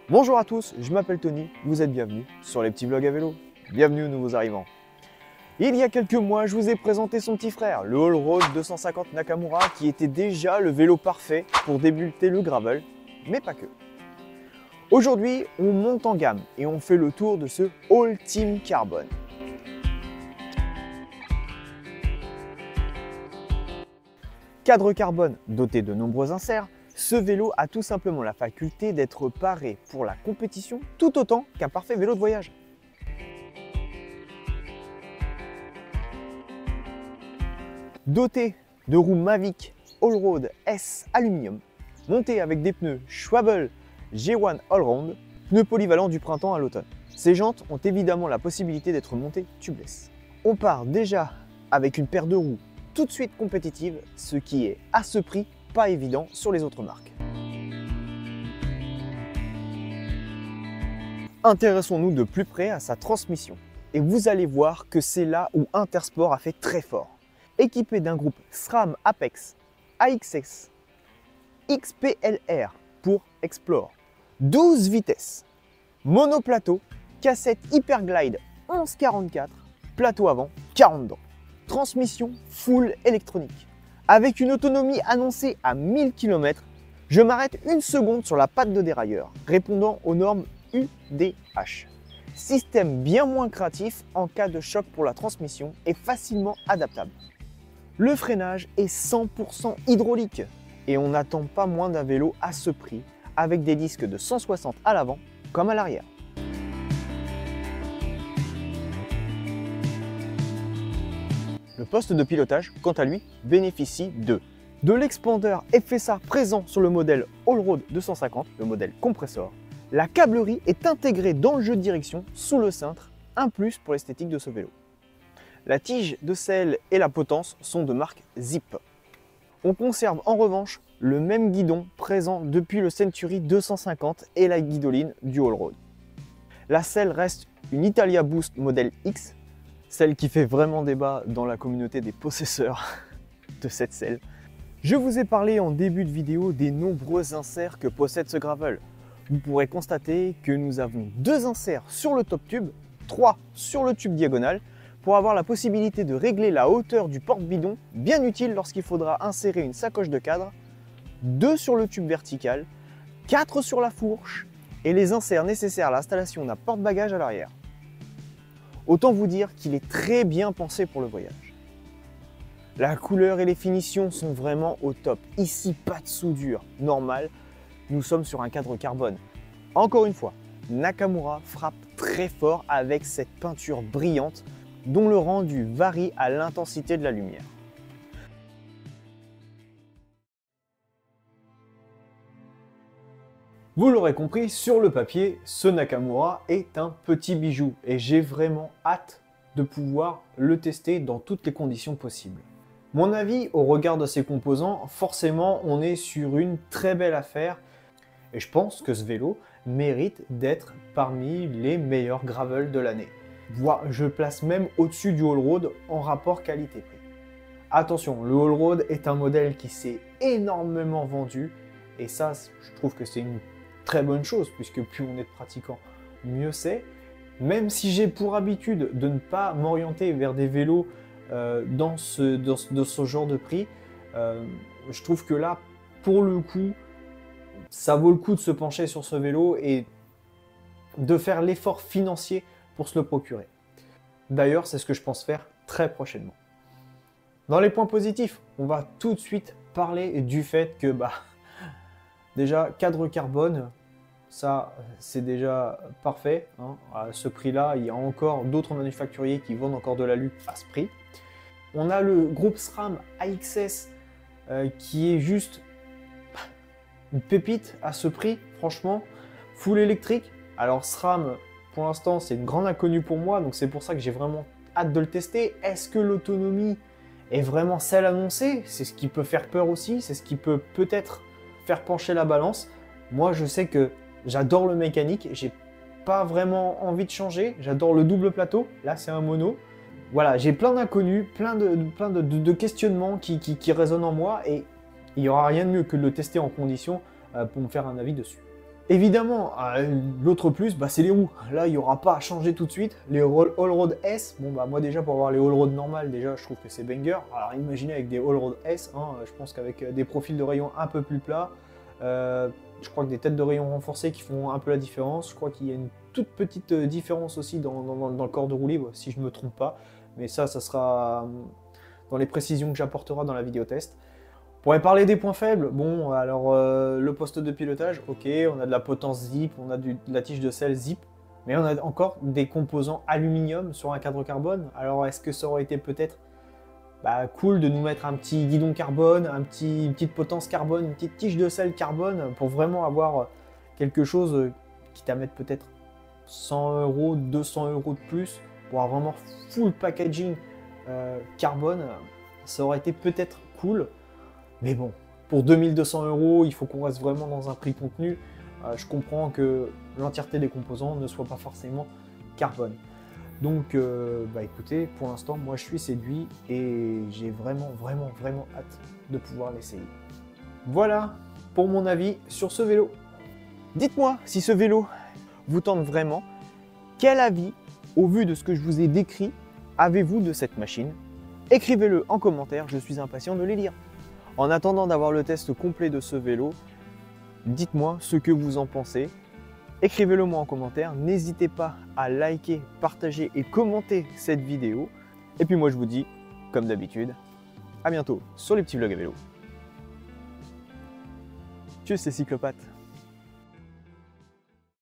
Bonjour à tous, je m'appelle Tony, vous êtes bienvenus sur les petits vlogs à vélo. Bienvenue aux nouveaux arrivants. Il y a quelques mois, je vous ai présenté son petit frère, le Allroad 250 Nakamura, qui était déjà le vélo parfait pour débuter le gravel, mais pas que. Aujourd'hui, on monte en gamme et on fait le tour de ce All Team Carbon. Cadre carbone doté de nombreux inserts, ce vélo a tout simplement la faculté d'être paré pour la compétition tout autant qu'un parfait vélo de voyage. Doté de roues Mavic Allroad S Aluminium, monté avec des pneus Schwalbe G1 Allround, pneus polyvalents du printemps à l'automne. Ces jantes ont évidemment la possibilité d'être montées tubeless. On part déjà avec une paire de roues tout de suite compétitive, ce qui est à ce prix pas évident sur les autres marques. Intéressons-nous de plus près à sa transmission et vous allez voir que c'est là où Intersport a fait très fort. Équipé d'un groupe SRAM Apex AXS XPLR pour Explore, 12 vitesses, monoplateau, cassette Hyperglide 1144, plateau avant 40 dents, transmission full électronique. Avec une autonomie annoncée à 1000 km, je m'arrête une seconde sur la patte de dérailleur, répondant aux normes UDH. Système bien moins créatif en cas de choc pour la transmission et facilement adaptable. Le freinage est 100% hydraulique et on n'attend pas moins d'un vélo à ce prix, avec des disques de 160 à l'avant comme à l'arrière. Le poste de pilotage, quant à lui, bénéficie de l'expander FSA présent sur le modèle Allroad 250, le modèle compressor. La câblerie est intégrée dans le jeu de direction sous le cintre, un plus pour l'esthétique de ce vélo. La tige de selle et la potence sont de marque Zip. On conserve en revanche le même guidon présent depuis le Century 250 et la guidoline du Allroad. La selle reste une Italia Boost modèle X, celle qui fait vraiment débat dans la communauté des possesseurs de cette selle. Je vous ai parlé en début de vidéo des nombreux inserts que possède ce gravel. Vous pourrez constater que nous avons 2 inserts sur le top tube, 3 sur le tube diagonal, pour avoir la possibilité de régler la hauteur du porte-bidon, bien utile lorsqu'il faudra insérer une sacoche de cadre, 2 sur le tube vertical, 4 sur la fourche et les inserts nécessaires à l'installation d'un porte-bagages à l'arrière. Autant vous dire qu'il est très bien pensé pour le voyage. La couleur et les finitions sont vraiment au top. Ici, pas de soudure, normal. Nous sommes sur un cadre carbone. Encore une fois, Nakamura frappe très fort avec cette peinture brillante dont le rendu varie à l'intensité de la lumière. Vous l'aurez compris, sur le papier, ce Nakamura est un petit bijou et j'ai vraiment hâte de pouvoir le tester dans toutes les conditions possibles. Mon avis au regard de ses composants, forcément on est sur une très belle affaire et je pense que ce vélo mérite d'être parmi les meilleurs gravel de l'année. Voire je place même au-dessus du Allroad en rapport qualité-prix. Attention, le Allroad est un modèle qui s'est énormément vendu et ça je trouve que c'est une très bonne chose, puisque plus on est de pratiquants, mieux c'est. Même si j'ai pour habitude de ne pas m'orienter vers des vélos dans ce genre de prix, je trouve que là, pour le coup, ça vaut le coup de se pencher sur ce vélo et de faire l'effort financier pour se le procurer. D'ailleurs, c'est ce que je pense faire très prochainement. Dans les points positifs, on va tout de suite parler du fait que déjà, cadre carbone, ça c'est déjà parfait. Hein. À ce prix-là, il y a encore d'autres manufacturiers qui vendent encore de l'alu à ce prix. On a le groupe SRAM AXS qui est juste une pépite à ce prix, franchement. Full électrique. Alors SRAM, pour l'instant, c'est une grande inconnue pour moi, donc c'est pour ça que j'ai vraiment hâte de le tester. Est-ce que l'autonomie est vraiment celle annoncée? C'est ce qui peut faire peur aussi, c'est ce qui peut peut-être faire pencher la balance. Moi, je sais que j'adore le mécanique, j'ai pas vraiment envie de changer. J'adore le double plateau, là c'est un mono. Voilà, j'ai plein d'inconnus, plein de questionnements qui résonnent en moi et il n'y aura rien de mieux que de le tester en condition pour me faire un avis dessus. Évidemment, l'autre plus, bah, c'est les roues. Là, il n'y aura pas à changer tout de suite. Les Allroad S, bon bah moi déjà pour avoir les Allroad normales, déjà je trouve que c'est banger. Alors imaginez avec des Allroad S, hein, je pense qu'avec des profils de rayon un peu plus plats, je crois que des têtes de rayon renforcées qui font un peu la différence. Je crois qu'il y a une toute petite différence aussi dans le corps de roue libre, si je ne me trompe pas. Mais ça sera dans les précisions que j'apporterai dans la vidéo test. On pourrait parler des points faibles. Bon, alors le poste de pilotage, ok, on a de la potence zip, on a de la tige de sel zip, mais on a encore des composants aluminium sur un cadre carbone. Alors est-ce que ça aurait été peut-être cool de nous mettre un petit guidon carbone, une petite potence carbone, une petite tige de sel carbone pour vraiment avoir quelque chose qui t'amène peut-être 100 €, 200 € de plus pour avoir vraiment full packaging carbone. Ça aurait été peut-être cool. Mais bon, pour 2200 €, il faut qu'on reste vraiment dans un prix contenu. Je comprends que l'entièreté des composants ne soit pas forcément carbone. Donc, écoutez, pour l'instant, moi je suis séduit et j'ai vraiment hâte de pouvoir l'essayer. Voilà pour mon avis sur ce vélo. Dites-moi si ce vélo vous tente vraiment. Quel avis, au vu de ce que je vous ai décrit, avez-vous de cette machine? Écrivez-le en commentaire, je suis impatient de les lire. En attendant d'avoir le test complet de ce vélo, dites-moi ce que vous en pensez. Écrivez-le moi en commentaire. N'hésitez pas à liker, partager et commenter cette vidéo. Et puis moi je vous dis, comme d'habitude, à bientôt sur les petits vlogs à vélo. Tchuss les cyclopathes.